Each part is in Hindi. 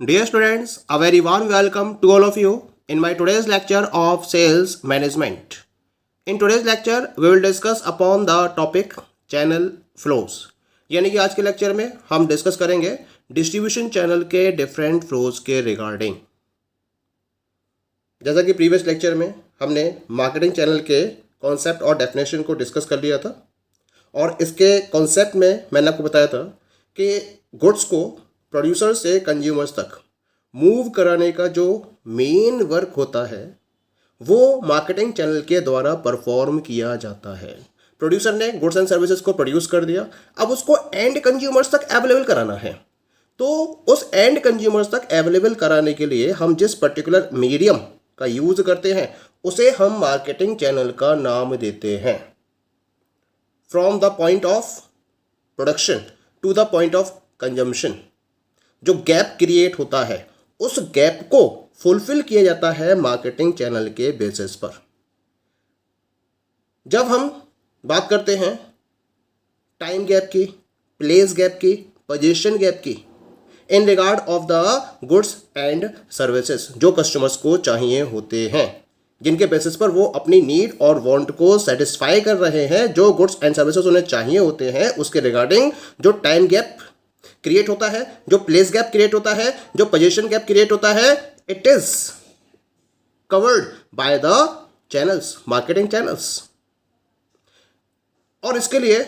Dear students, a very warm welcome to all of you in my today's lecture of sales management. In today's lecture, we will discuss upon the topic channel flows. यानी कि आज के लेक्चर में हम डिस्कस करेंगे डिस्ट्रीब्यूशन चैनल के डिफरेंट फ्लोज के रिगार्डिंग। जैसा कि प्रीवियस लेक्चर में हमने मार्केटिंग चैनल के कॉन्सेप्ट और डेफिनेशन को डिस्कस कर लिया था और इसके कॉन्सेप्ट में मैंने आपको बताया था कि गुड्स को प्रोड्यूसर से कंज्यूमर्स तक मूव कराने का जो मेन वर्क होता है वो मार्केटिंग चैनल के द्वारा परफॉर्म किया जाता है। प्रोड्यूसर ने गुड्स एंड सर्विसेज को प्रोड्यूस कर दिया, अब उसको एंड कंज्यूमर्स तक अवेलेबल कराना है। तो उस एंड कंज्यूमर्स तक अवेलेबल कराने के लिए हम जिस पर्टिकुलर मीडियम का यूज करते हैं उसे हम मार्केटिंग चैनल का नाम देते हैं। From the point of production to the point of consumption जो गैप क्रिएट होता है उस गैप को फुलफिल किया जाता है मार्केटिंग चैनल के बेसिस पर। जब हम बात करते हैं टाइम गैप की, प्लेस गैप की, पोजीशन गैप की in regard of the goods and services जो कस्टमर्स को चाहिए होते हैं, जिनके बेसिस पर वो अपनी नीड और वांट को सेटिस्फाई कर रहे हैं, जो गुड्स एंड सर्विसेज उन्हें चाहिए होते हैं, उसके रिगार्डिंग जो टाइम गैप क्रिएट होता है, जो प्लेस गैप क्रिएट होता है, जो पोजीशन गैप क्रिएट होता है, it is covered by the channels, marketing channels. और इसके लिए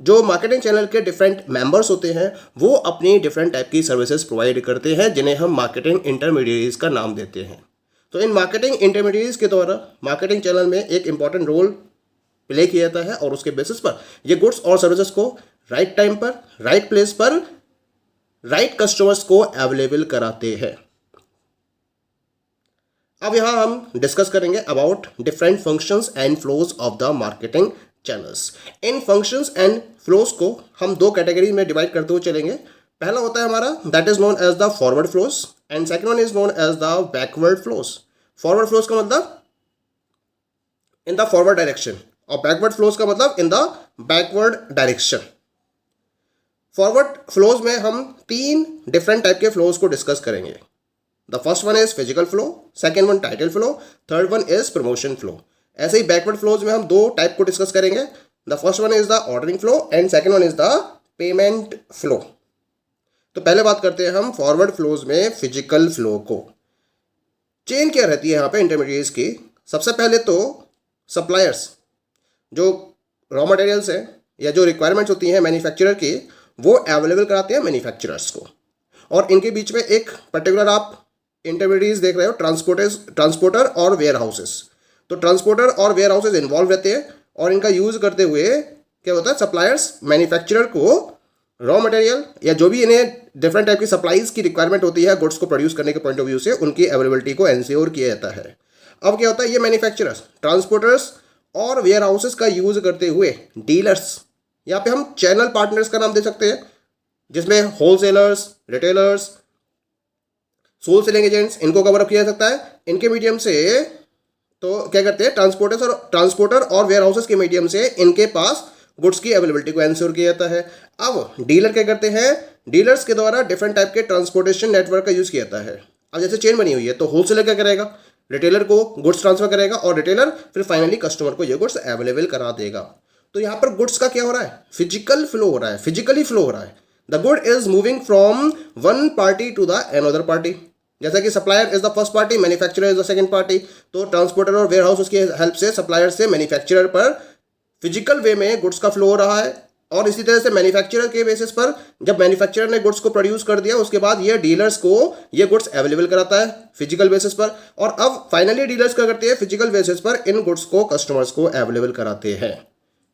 जो मार्केटिंग चैनल के डिफरेंट मेंबर्स होते हैं वो अपनी डिफरेंट टाइप की सर्विसेज प्रोवाइड करते हैं, जिन्हें हम मार्केटिंग इंटरमीडिएरीज का नाम देते हैं। तो इन मार्केटिंग इंटरमीडिएरीज के द्वारा मार्केटिंग चैनल में एक इंपॉर्टेंट रोल प्ले किया जाता है और उसके बेसिस पर ये गुड्स और सर्विसेज को राइट टाइम पर, राइट प्लेस पर, राइट कस्टमर्स को अवेलेबल कराते हैं। अब यहां हम डिस्कस करेंगे about different functions and flows of the marketing channels. In functions and flows को हम दो कैटेगरी में डिवाइड करते हुए चलेंगे। पहला होता है हमारा that is known as the forward flows and second one is known as the backward flows. Forward flows का मतलब इन द फॉरवर्ड डायरेक्शन और बैकवर्ड फ्लोज का मतलब in the backward direction. Forward flows में हम तीन डिफरेंट टाइप के फ्लोज को डिस्कस करेंगे। The first one is physical flow, second one title flow, third one is promotion flow. ऐसे ही बैकवर्ड फ्लोज में हम दो टाइप को डिस्कस करेंगे। The first one is the ordering flow and second one is the payment flow. तो पहले बात करते हैं हम फॉरवर्ड फ्लोज में फिजिकल फ्लो को। चेन क्या रहती है यहाँ पे इंटरमीडिएट्स की? सबसे पहले तो सप्लायर्स जो रॉ मटेरियल्स हैं या जो रिक्वायरमेंट्स होती हैं मैन्युफैक्चरर की वो अवेलेबल कराते हैं मैन्युफैक्चरर्स को, और इनके बीच में एक पर्टिकुलर आप इंटरमीडिएट्स देख रहे हो, ट्रांसपोर्टर और वेयर हाउसेस। तो ट्रांसपोर्टर और वेयर हाउसेस इन्वॉल्व रहते हैं और इनका यूज करते हुए क्या होता है, सप्लायर्स मैन्युफैक्चरर को रॉ मटेरियल या जो भी इन्हें डिफरेंट टाइप की सप्लाईज की रिक्वायरमेंट होती है गुड्स को प्रोड्यूस करने के पॉइंट ऑफ व्यू से उनकी अवेलेबिलिटी को एंश्योर किया जाता है। अब क्या होता है, ये मैन्युफैक्चरर्स, ट्रांसपोर्टर्स और वेयर हाउसेस का यूज करते हुए डीलर्स, यहाँ पे हम चैनल पार्टनर्स का नाम दे सकते हैं, जिसमें wholesalers, retailers, sole selling agents, इनको कवर अप किया जा सकता है। इनके मीडियम से तो क्या करते हैं, ट्रांसपोर्टर और वेयर हाउसेस के मीडियम से इनके पास गुड्स की अवेलेबिलिटी को एंश्योर किया जाता है। अब डीलर क्या करते हैं, डीलर्स के द्वारा डिफरेंट टाइप के ट्रांसपोर्टेशन नेटवर्क का यूज किया जाता है। अब जैसे चेन बनी हुई है तो होलसेलर क्या करेगा, रिटेलर को गुड्स ट्रांसफर करेगा और रिटेलर फिर फाइनली कस्टमर को ये गुड्स अवेलेबल करा देगा। तो यहाँ पर गुड्स का क्या हो रहा है, फिजिकल फ्लो हो रहा है, फिजिकली फ्लो हो रहा है। The good is moving from one party to the another party. जैसा कि supplier is the first party, manufacturer is the second party. तो ट्रांसपोर्टर और वेयर हाउस उसकी हेल्प से सप्लायर से मैन्युफैक्चरर पर फिजिकल वे में गुड्स का फ्लो हो रहा है, और इसी तरह से मैन्युफैक्चरर के बेसिस पर जब मैन्युफैक्चरर ने गुड्स को प्रोड्यूस कर दिया उसके बाद ये डीलर्स को ये गुड्स अवेलेबल कराता है फिजिकल बेसिस पर, और अब फाइनली डीलर्स क्या करते हैं, फिजिकल बेसिस पर इन गुड्स को कस्टमर्स को अवेलेबल कराते हैं।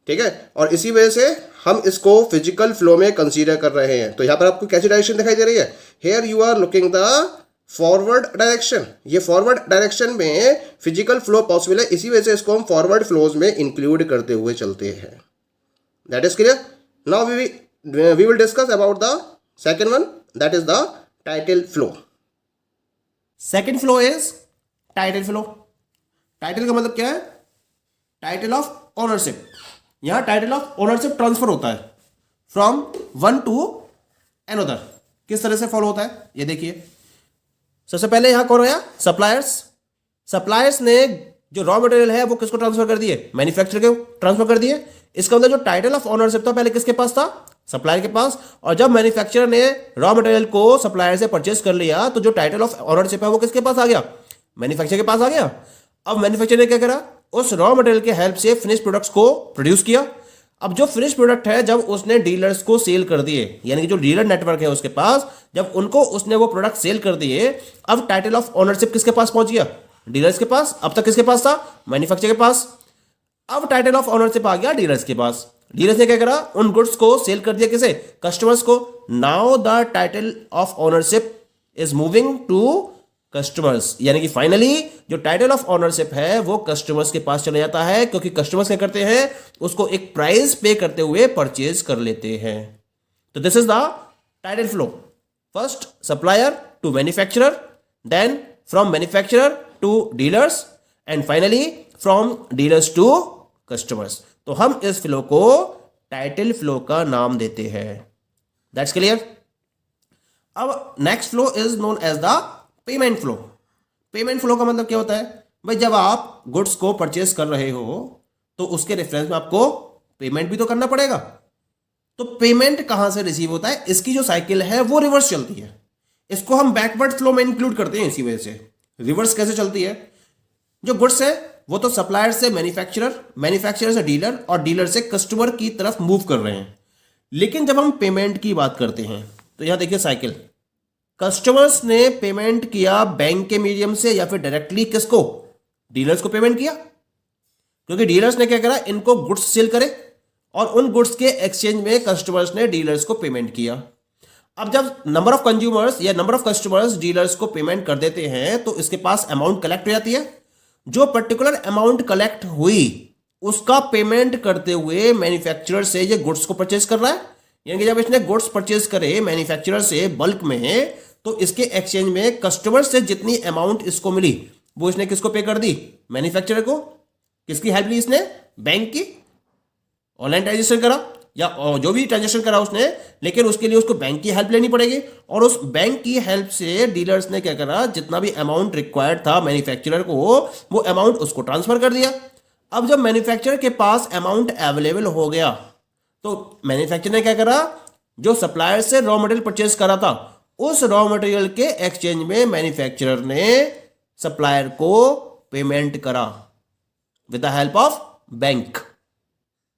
ठीक है, और इसी वजह से हम इसको फिजिकल फ्लो में कंसीडर कर रहे हैं। तो यहाँ पर आपको कैसी डायरेक्शन दिखाई दे रही है, here you are looking the forward direction. ये फॉरवर्ड डायरेक्शन में फिजिकल फ्लो पॉसिबल है, इसी वजह से इसको हम फॉरवर्ड फ्लोज में इंक्लूड करते हुए चलते हैं। That is clear. Now we will discuss about the second one, that is the title flow. Second flow is title flow. Title का मतलब क्या है, टाइटल ऑफ ओनरशिप। यहां टाइटल ऑफ ओनरशिप ट्रांसफर होता है फ्रॉम वन टू अनदर। किस तरह से फॉलो होता है ये देखिए। सबसे पहले यहां कौन आया, सप्लायर्स। सप्लायर्स ने जो रॉ मटेरियल है वो किसको ट्रांसफर कर दिए, मैन्युफैक्चरर को ट्रांसफर कर दिए। इसका मतलब जो टाइटल ऑफ ओनरशिप था पहले किसके पास था, सप्लायर के पास। और जब मैन्युफैक्चरर ने रॉ मटेरियल को सप्लायर से परचेस कर लिया तो जो टाइटल ऑफ ओनरशिप है वो किसके पास आ गया, मैन्युफैक्चरर के पास आ गया। अब मैन्युफैक्चरर ने क्या करा, उस रॉ मटेरियल के हेल्प से फिनिश प्रोडक्ट्स को प्रोड्यूस किया। अब जो फिनिश प्रोडक्ट है जब उसने डीलर्स को सेल कर दिए, यानी कि जो डीलर नेटवर्क है उसके पास, जब उनको उसने वो प्रोडक्ट सेल कर दिए, अब टाइटल ऑफ ओनरशिप किसके पास पहुंच गया, डीलर्स के पास। अब तक किसके पास था, मैन्युफैक्चरर के पास। अब टाइटल ऑफ ओनरशिप आ गया डीलर्स के पास। डीलर्स ने क्या करा, उन गुड्स को सेल कर दिया किसे, कस्टमर्स को। Now the title of ownership is moving to customers, यानी कि फाइनली जो टाइटल ऑफ ओनरशिप है वो कस्टमर्स के पास चले जाता है, क्योंकि कस्टमर्स क्या करते हैं, उसको एक प्राइस पे करते हुए परचेज कर लेते हैं। तो this is the title flow, first supplier to manufacturer, then from manufacturer to dealers, and finally from dealers to customers. तो हम इस फ्लो को टाइटल फ्लो का नाम देते हैं। That's clear. अब next flow is known as the payment flow. Payment flow का मतलब क्या होता है भाई, जब आप गुड्स को परचेस कर रहे हो तो उसके रेफरेंस में आपको पेमेंट भी तो करना पड़ेगा। तो पेमेंट कहां से रिसीव होता है, इसकी जो साइकिल है वो रिवर्स चलती है। इसको हम बैकवर्ड फ्लो में इंक्लूड करते हैं। इसी वजह से रिवर्स कैसे चलती है, जो गुड्स है वो तो सप्लायर से मैन्युफैक्चरर, मैन्युफैक्चरर से डीलर, और डीलर से कस्टमर की तरफ मूव कर रहे हैं। लेकिन जब हम पेमेंट की बात करते हैं तो यहां देखिए साइकिल, कस्टमर्स ने पेमेंट किया बैंक के मीडियम से या फिर डायरेक्टली किसको, डीलर्स को पेमेंट किया। क्योंकि डीलर्स ने क्या करा, इनको गुड्स सेल करे और उन गुड्स के एक्सचेंज में कस्टमर्स ने डीलर्स को पेमेंट किया। अब जब नंबर ऑफ कंज्यूमर्स या नंबर ऑफ कस्टमर्स डीलर्स को पेमेंट कर देते हैं तो इसके पास अमाउंट कलेक्ट हो जाती है। जो पर्टिकुलर अमाउंट कलेक्ट हुई उसका पेमेंट करते हुए मैन्युफैक्चरर से ये गुड्स को परचेज कर रहा है। यानी कि जब इसने गुड्स परचेज करे मैन्युफैक्चरर से बल्क में, तो इसके एक्सचेंज में कस्टमर से जितनी अमाउंट इसको मिली वो इसने किसको पे कर दी, मैन्युफैक्चरर को। किसकी हेल्प ली इसने, बैंक की। ऑनलाइन ट्रांजेक्शन करा या जो भी ट्रांजेक्शन करा उसने, लेकिन उसके लिए उसको बैंक की हेल्प लेनी पड़ेगी। और उस बैंक की हेल्प से डीलर्स ने क्या करा, जितना भी अमाउंट रिक्वायर्ड था मैन्युफैक्चरर को वो अमाउंट उसको ट्रांसफर कर दिया। अब जब मैन्युफैक्चरर के पास अमाउंट अवेलेबल हो गया तो मैन्युफैक्चरर ने क्या करा, जो सप्लायर से रॉ मटेरियल परचेज करा था उस रॉ मटेरियल के एक्सचेंज में मैन्युफैक्चरर ने सप्लायर को पेमेंट करा with the help of bank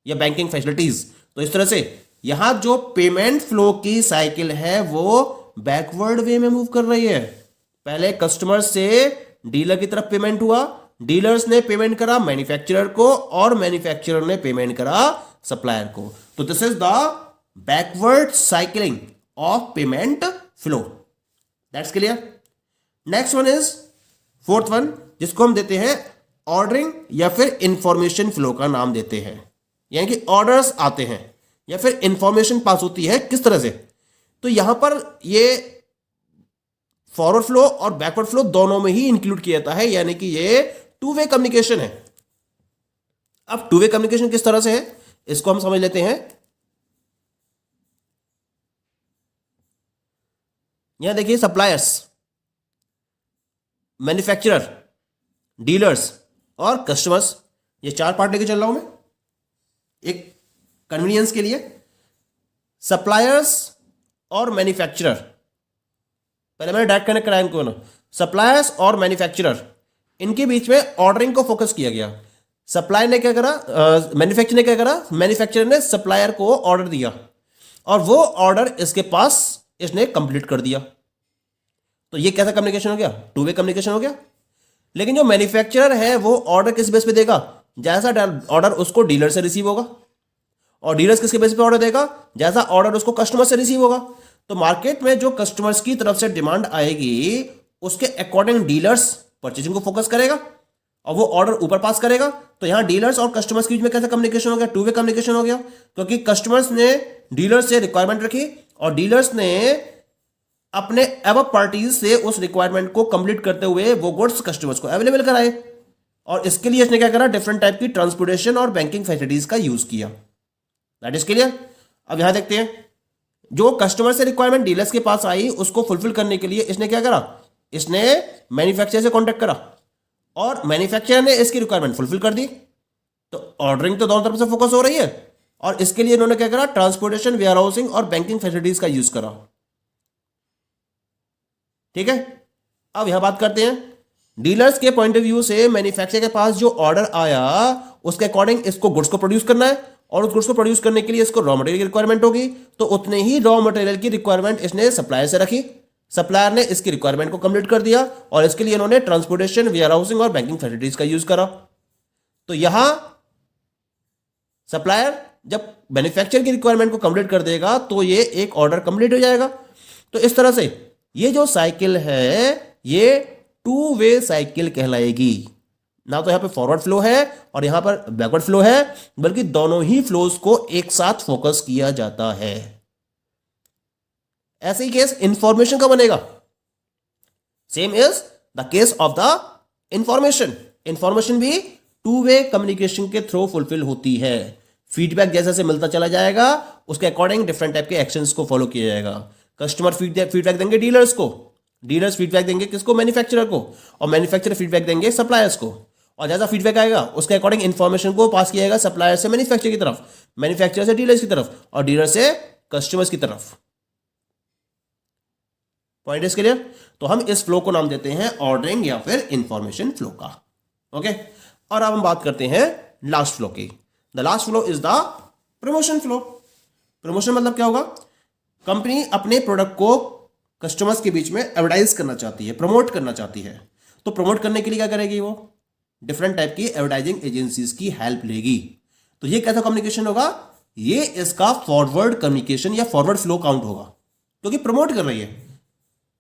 या बैंकिंग फैसिलिटीज। तो इस तरह से यहां जो पेमेंट फ्लो की साइकिल है वो बैकवर्ड वे में मूव कर रही है। पहले कस्टमर से डीलर की तरफ पेमेंट हुआ, डीलर्स ने पेमेंट करा मैन्युफैक्चरर को और मैन्युफैक्चरर ने पेमेंट करा सप्लायर को। तो this is the backward cycling of payment flow. That's clear. Next one is fourth one, जिसको हम देते हैं ऑर्डरिंग या फिर इंफॉर्मेशन फ्लो का नाम देते हैं। यानी कि ऑर्डर्स आते हैं या फिर इंफॉर्मेशन पास होती है, किस तरह से, तो यहां पर ये फॉरवर्ड फ्लो और बैकवर्ड फ्लो दोनों में ही इंक्लूड किया जाता है। यानी कि ये टू वे कम्युनिकेशन है। अब टू वे कम्युनिकेशन किस तरह से है इसको हम समझ लेते हैं। यहां देखिए सप्लायर्स, मैन्युफैक्चरर, डीलर्स और कस्टमर्स, ये चार पार्ट लेके चल रहा हूं मैं एक कन्वीनियंस के लिए। सप्लायर्स और मैन्युफैक्चरर, पहले मैंने डायरेक्ट कनेक्ट कराया इनको ना, सप्लायर्स और मैन्युफैक्चरर, इनके बीच में ऑर्डरिंग को फोकस किया गया। सप्लायर ने क्या करा, मैन्युफैक्चरर ने क्या करा, मैन्युफैक्चरर ने सप्लायर को ऑर्डर दिया और वो ऑर्डर इसके पास इसने कंप्लीट कर दिया। तो ये कैसा कम्युनिकेशन हो गया, टू वे कम्युनिकेशन हो गया। लेकिन जो मैन्युफैक्चरर है वो ऑर्डर किस बेस पे देगा, जैसा ऑर्डर उसको डीलर से रिसीव होगा, और डीलर्स किसके बेस पे ऑर्डर देगा, जैसा ऑर्डर उसको कस्टमर से रिसीव होगा। तो मार्केट में जो कस्टमर्स की तरफ से डिमांड आएगी उसके अकॉर्डिंग डीलर्स परचेजिंग को फोकस करेगा और वो ऑर्डर ऊपर पास करेगा। तो यहां डीलर्स और कस्टमर्स के बीच में कैसा कम्युनिकेशन हो गया, टू वे कम्युनिकेशन हो गया। क्योंकि कस्टमर्स ने डीलर्स से रिक्वायरमेंट रखी और डीलर्स ने अपने अब पार्टीज से उस रिक्वायरमेंट को कंप्लीट करते हुए वो गुड्स कस्टमर्स को अवेलेबल कराए। और इसके लिए इसने क्या करा, डिफरेंट टाइप की ट्रांसपोर्टेशन और बैंकिंग फैसिलिटीज का यूज किया। That is clear. अब यहां देखते हैं, जो कस्टमर से रिक्वायरमेंट डीलर्स के पास आई उसको फुलफिल करने के लिए इसने क्या करा, इसने मैन्युफैक्चरर से कॉन्टेक्ट करा और मैन्युफैक्चरर ने इसकी रिक्वायरमेंट फुलफिल कर दी, तो ऑर्डरिंग तो दोनों तरफ से फोकस हो रही है, और इसके लिए इन्होंने क्या करा, ट्रांसपोर्टेशन, वेयर हाउसिंग और बैंकिंग फैसिलिटीज का यूज करा। ठीक है, अब यहां बात करते हैं डीलर्स के पॉइंट ऑफ व्यू से। मैन्युफैक्चरर के पास जो ऑर्डर आया उसके अकॉर्डिंग इसको गुड्स को प्रोड्यूस करना है, और उस गुड्स को प्रोड्यूस करने के लिए इसको रॉ मटेरियल की रिक्वायरमेंट होगी, तो उतने ही रॉ मटेरियल की रिक्वायरमेंट इसने सप्लायर से रखी, सप्लायर ने इसकी रिक्वायरमेंट को कंप्लीट कर दिया, और इसके लिए इन्होंने ट्रांसपोर्टेशन, वेयर हाउसिंग और बैंकिंग फैसिलिटीज का यूज करा। तो यहां सप्लायर जब मैन्युफैक्चरर की रिक्वायरमेंट को कंप्लीट कर देगा तो ये एक ऑर्डर कंप्लीट हो जाएगा। तो इस तरह से ये जो साइकिल है ये टू वे साइकिल कहलाएगी। ना तो यहां पे फॉरवर्ड फ्लो है और यहां पर बैकवर्ड फ्लो है, बल्कि दोनों ही फ्लोज को एक साथ फोकस किया जाता है। ऐसे ही केस इंफॉर्मेशन का बनेगा। Same is the case of the information. Information भी टू वे कम्युनिकेशन के थ्रू फुलफिल होती है। फीडबैक जैसे जैसे मिलता चला जाएगा उसके अकॉर्डिंग डिफरेंट टाइप के एक्शंस को फॉलो किया जाएगा। कस्टमर फीडबैक देंगे डीलर्स को, डीलर्स फीडबैक देंगे किसको, मैन्युफैक्चरर को, और मैन्युफैक्चरर फीडबैक देंगे सप्लायर्स को, और जैसा फीडबैक आएगा उसके अकॉर्डिंग इंफॉर्मेशन को पास किया जाएगा सप्लायर से मैन्युफैक्चरर की तरफ, मैन्युफैक्चरर से डीलर्स की तरफ, और डीलर से कस्टमर्स की तरफ। Point is clear? तो हम इस फ्लो को नाम देते हैं ऑर्डरिंग या फिर इंफॉर्मेशन फ्लो का। ओके, और अब हम बात करते हैं लास्ट फ्लो की। The last flow is the promotion flow. Promotion मतलब क्या होगा, कंपनी अपने प्रोडक्ट को कस्टमर्स के बीच में एडवर्टाइज करना चाहती है, प्रमोट करना चाहती है। तो प्रमोट करने के लिए क्या करेगी, वो डिफरेंट टाइप की एडवर्टाइजिंग एजेंसीज की हेल्प लेगी। तो ये कैसा कम्युनिकेशन होगा, ये इसका फॉरवर्ड कम्युनिकेशन या फॉरवर्ड फ्लो काउंट होगा, क्योंकि प्रमोट कर रही है,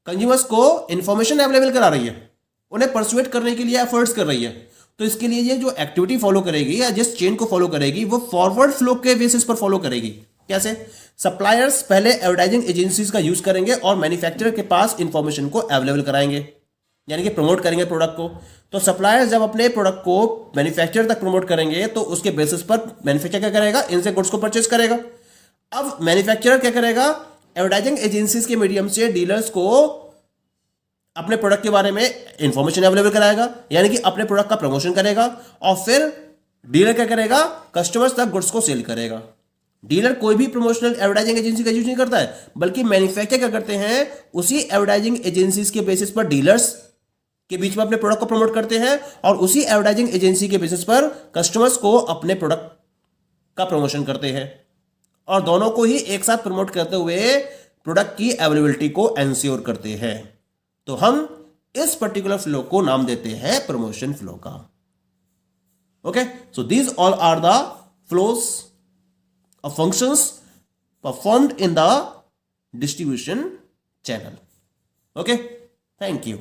कंज्यूमर्स को इंफॉर्मेशन अवेलेबल करा रही है, उन्हें परसुएट करने के लिए एफर्ट्स कर रही है। तो इसके लिए ये जो एक्टिविटी फॉलो करेगी या जिस चेन को फॉलो करेगी वो फॉरवर्ड फ्लो के बेसिस पर फॉलो करेगी। कैसे, सप्लायर्स पहले एडवर्टाइजिंग एजेंसीज का यूज करेंगे और मैन्युफैक्चरर के पास इंफॉर्मेशन को अवेलेबल कराएंगे, यानी कि प्रमोट करेंगे प्रोडक्ट को। तो सप्लायर्स जब अपने प्रोडक्ट को मैन्युफैक्चरर तक प्रमोट करेंगे तो उसके बेसिस पर मैन्युफैक्चरर क्या करेगा, इनसे गुड्स को परचेस करेगा। अब मैन्युफैक्चरर क्या करेगा, एडवर्टाइजिंग एजेंसीज के मीडियम से डीलर्स को अपने प्रोडक्ट के बारे में इंफॉर्मेशन अवेलेबल कराएगा, यानी कि अपने प्रोडक्ट का प्रमोशन करेगा, और फिर डीलर क्या करेगा, कस्टमर्स तक गुड्स को सेल करेगा। डीलर कोई भी प्रमोशनल एडवर्टाइजिंग एजेंसी का यूज नहीं करता है, बल्कि मैन्युफैक्चरर क्या करते हैं, उसी एडवर्टाइजिंग एजेंसीज के बेसिस पर डीलर्स के बीच में अपने प्रोडक्ट को प्रमोट करते हैं, और उसी एडवर्टाइजिंग एजेंसी के बेसिस पर कस्टमर्स को अपने प्रोडक्ट का प्रमोशन करते हैं, और दोनों को ही एक साथ प्रमोट करते हुए प्रोडक्ट की अवेलेबिलिटी को एंश्योर करते हैं। तो हम इस पर्टिकुलर फ्लो को नाम देते हैं प्रमोशन फ्लो का। Okay, so these all are the flows of functions performed in the distribution channel. Okay, thank you.